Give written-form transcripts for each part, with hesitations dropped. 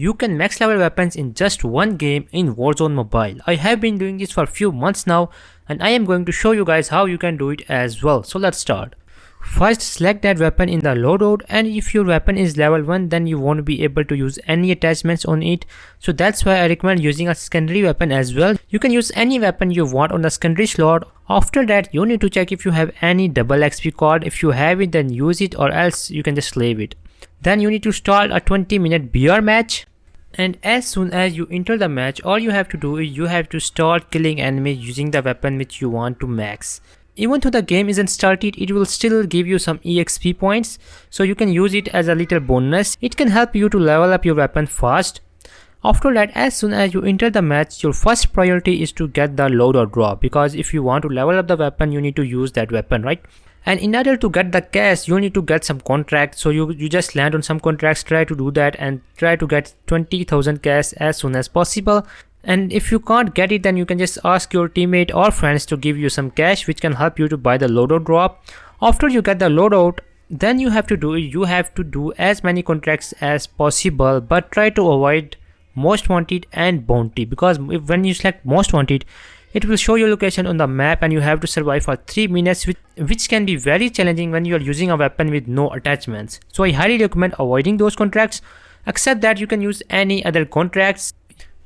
You can max level weapons in just one game in Warzone Mobile. I have been doing this for a few months now and I am going to show you guys how you can do it as well. So let's start. First, select that weapon in the loadout, and if your weapon is level 1 then you won't be able to use any attachments on it. So that's why I recommend using a secondary weapon as well. You can use any weapon you want on the secondary slot. After that, you need to check if you have any double XP card. If you have it, then use it, or else you can just leave it. Then you need to start a 20-minute BR match. And as soon as you enter the match, all you have to do is you have to start killing enemies using the weapon which you want to max. Even though the game isn't started, it will still give you some EXP points, so you can use it as a little bonus. It can help you to level up your weapon fast. After that, as soon as you enter the match, your first priority is to get the loadout drop, because if you want to level up the weapon, you need to use that weapon, right? And in order to get the cash, you need to get some contracts. So you just land on some contracts, try to do that and try to get 20,000 cash as soon as possible. And if you can't get it, then you can just ask your teammate or friends to give you some cash, which can help you to buy the loadout drop. After you get the loadout, then you have to do as many contracts as possible, but try to avoid most wanted and bounty, because when you select most wanted, it will show your location on the map and you have to survive for 3 minutes, which can be very challenging when you are using a weapon with no attachments. So I highly recommend avoiding those contracts. Except that, you can use any other contracts.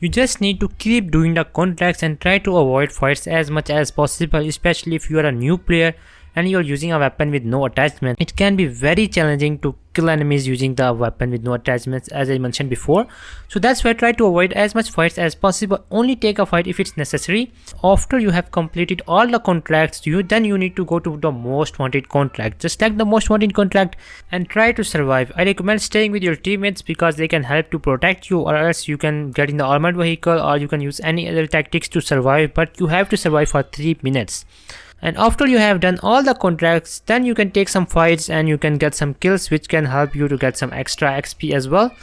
You just need to keep doing the contracts and try to avoid fights as much as possible, especially if you are a new player and you are using a weapon with no attachment. It can be very challenging to kill enemies using the weapon with no attachments, as I mentioned before. So that's why try to avoid as much fights as possible. Only take a fight if it's necessary. After you have completed all the contracts, then you need to go to the most wanted contract. Just select the most wanted contract and try to survive. I recommend staying with your teammates because they can help to protect you, or else you can get in the armored vehicle, or you can use any other tactics to survive, but you have to survive for 3 minutes. And after you have done all the contracts, then you can take some fights and you can get some kills, which can help you to get some extra XP as well.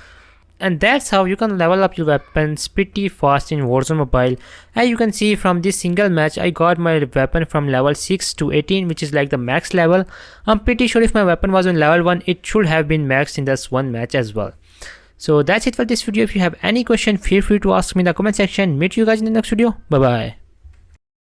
And that's how you can level up your weapons pretty fast in Warzone Mobile. As you can see from this single match, I got my weapon from level 6 to 18, which is like the max level. I'm pretty sure if my weapon was on level 1, it should have been maxed in this one match as well. So that's it for this video. If you have any question, feel free to ask me in the comment section. Meet you guys in the next video. Bye bye.